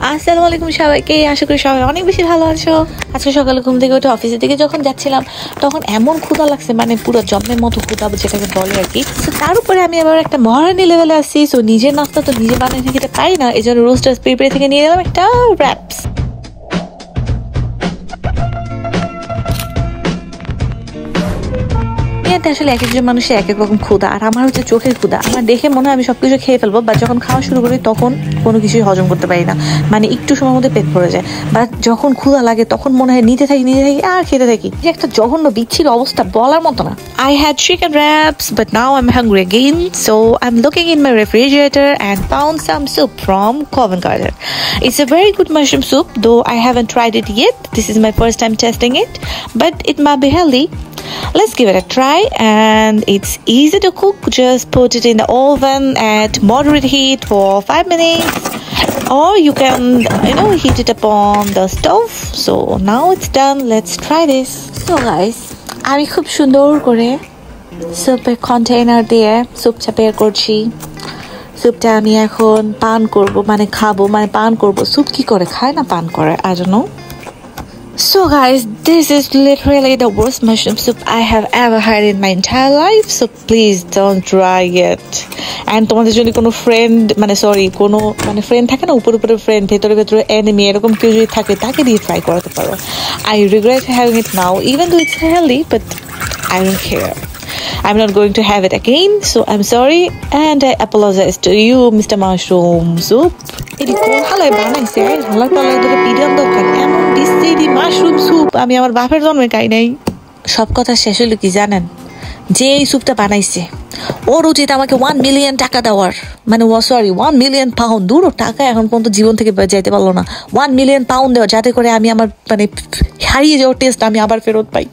আসসালামু আলাইকুম সবাইকে, আশা করি সবাই অনেক বেশি ভালো আছো। আজকে সকালে ঘুম থেকে উঠে অফিসের দিকে যখন যাচ্ছিলাম তখন এমন ক্ষুধা লাগছে, মানে পুরো জম্মের মতো ক্ষুধা যেটাকে বলে আর কি। তো তার উপরে আমি আবার একটা মহারানী লেভেলে আসছি, সো নিজের নাস্তা তো নিজে বানিয়ে খেতে পারি না, এই জন্য রোস্টার্স প্রিপেয়ার থেকে নিয়ে গেলাম একটা র্যাপস। আসলে এক একজন মানুষের এক এক রকম ক্ষুধা, আর আমার হচ্ছে চোখের ক্ষুধা। আমার দেখে মনে হয় আমি সবকিছু খেয়ে ফেলবো, বা যখন খাওয়া শুরু করি তখন কোনো কিছুই হজম করতে পারি না, মানে একটু সময়ের মধ্যে পেট ভরে যায়। বা যখন ক্ষুধা লাগে তখন মনে হয় নিতে থাকি আর খেতে থাকি। যে একটা জঘন্য বিচ্ছির অবস্থা বলার মতো না। I had chicken wraps, but now I'm hungry again, so I'm looking in my refrigerator and found some soup from Covent Garden. It's a very good mushroom soup, though I haven't tried it yet. This is my first time testing it, but it might be healthy. Let's give it a try, and it's easy to cook. Just put it in the oven at moderate heat for 5 minutes, or you can heat it upon the stove. So now it's done. Let's try this. So guys, আমি খুব সুন্দর করে স্যুপের container দিয়ে স্যুপটা বের করছি। স্যুপটা আমি এখন পান করব, মানে খাবো, মানে পান করব। স্যুপ কি করে খায় না পান করে, I don't know. So guys, this is literally the worst mushroom soup I have ever had in my entire life, so please don't try it. And তোমাদের যদি কোনো ফ্রেন্ড, কোনো ফ্রেন্ড থাকে না, উপরে ফ্রেন্ড, ভেতরে এনিমি, এরকম কেউ যদি থাকে তাকে দিয়ে ট্রাই করাতে পারো। I regret having it now, even though it's healthy, but I don't care. I'm not going to have it again, so I'm sorry and I apologize to you, Mr. Mushroom Soup. এটি কোন হালায় বানাইছে? হালার পালায় ধরে পিডিয়ান দরকার, এমন বিশ্রী মাশরুম স্যুপ আমি আমার বাপের জন্মে খাই নাই। সব কথা শেষ হলো কি জানেন? যে এই স্যুপটা বানাইছে ওর উচিত আমাকে 1 মিলিয়ন টাকা দেওয়ার, 1 মিলিয়ন পাউন্ড। দূর টাকা এখন পর্যন্ত জীবন থেকে যাইতে পারলো না। 1 মিলিয়ন পাউন্ড দেওয়া, যাতে করে আমি আমার হারিয়ে যাওয়ার টেস্ট আমি আবার ফেরত পাই।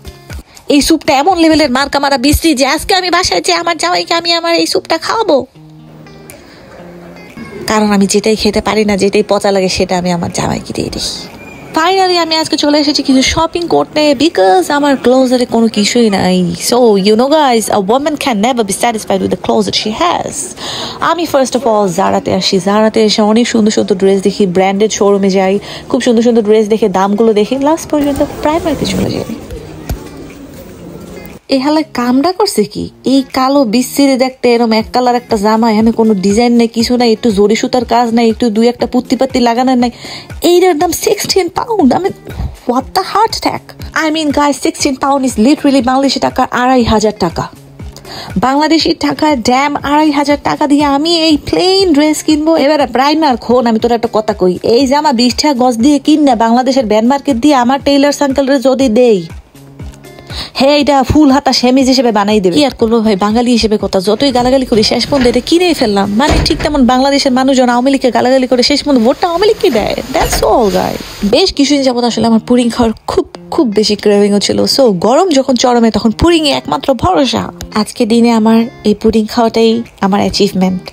এই স্যুপটা এমন লেভেলের মার্কা মারা বিশ্রী যে আজকে আমি বাসায় যে আমার জামাইকে আমি আমার এই স্যুপটা খাওয়াবো, কারণ আমি যেটাই খেতে পারি না, যেটাই পচা লাগে সেটা আমি আমার জামাইকে দিয়ে দিই। ফাইনালি আমি আজকে চলে এসেছি কিছু শপিং করতে, বিকজ আমার ক্লোজেটে কোনো কিছুই নাই। So you know guys, a woman can never be satisfied with the closet she has. আমি ফার্স্ট অফ অল জারাতে আসি। জারাতে এসে অনেক সুন্দর সুন্দর ড্রেস দেখি, ব্র্যান্ডেড শোরুমে যাই, খুব সুন্দর সুন্দর ড্রেস দেখে দামগুলো দেখি, লাস্ট পর্যন্ত প্রাইমারিতে চলে যাই। এই হালায় কামটা করছে কি, এই কালো বিশ্রী দেখতে এরকম এক কালার একটা জামা, এখানে কোনো ডিজাইন নেই, কিছু নাই, একটু জরি সুতার কাজ নাই, একটু দুই একটা পুত্তি পাত্তি লাগানোর নাই, এইটার দাম 16 পাউন্ড। আমি what the heart attack. I mean guys, 16 pound is literally Bangladeshi টাকা 2500 টাকা। বাংলাদেশি টাকা ড্যাম 2500 টাকা দিয়ে আমি এই প্লেন ড্রেস কিনবো? এবার প্রাইমার খোন, আমি তোর একটা কথা কই, এই জামা 20 টাকা গজ দিয়ে কিনে বাংলাদেশের ব্যান্ড মার্কেট দিয়ে আমার টেইলার আঙ্কেলরে যদি দেই, হ্যাঁ এটা ফুল হাতা সেমিজ হিসেবে বানাই দেবে। কি আর করবো ভাই, বাঙালি হিসেবে কথা, যতই গালাগালি করি শেষ পর্যন্ত এটা কিনেই ফেললাম। ঠিক তেমন বাংলাদেশের মানুষজন আওয়ামী লীগকে গালাগালি করে শেষ পর্যন্ত ভোটটা আওয়ামী লীগকে দেয়। That's all guys. বেশ কিছুদিন যাবত আসলে আমার পুডিং খাওয়ার খুব বেশি ক্রেভিংও ছিল। সো গরম যখন চরমে তখন পুডিং এ একমাত্র ভরসা। আজকে দিনে আমার এই পুডিং খাওয়াটাই আমার অ্যাচিভমেন্ট।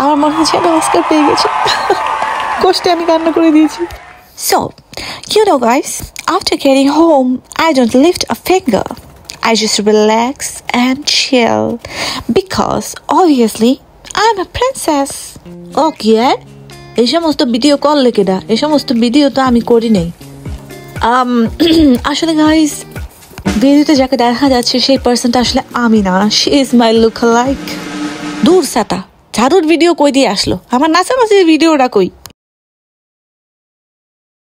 আমার মনে হচ্ছে আমি অস্কার পেয়ে গেছি। কষ্টে আমি কান্না করে দিয়েছি। So, you know guys, after getting home, I don't lift a finger. I just relax and chill because obviously I'm a princess. Okay, এই সমস্ত ভিডিও কল লেখে দা, এই সমস্ত ভিডিও তো আমি করি নাই। আসলে গাইস, ভিডিওতে যাকে দেখা যাচ্ছে সেই পার্সনটা আসলে আমি না, she is my look-alike. দূর সাতা ঝাড়ুর ভিডিও কই দিয়ে আসলো, আমার নাচানাচির ভিডিওটা কই?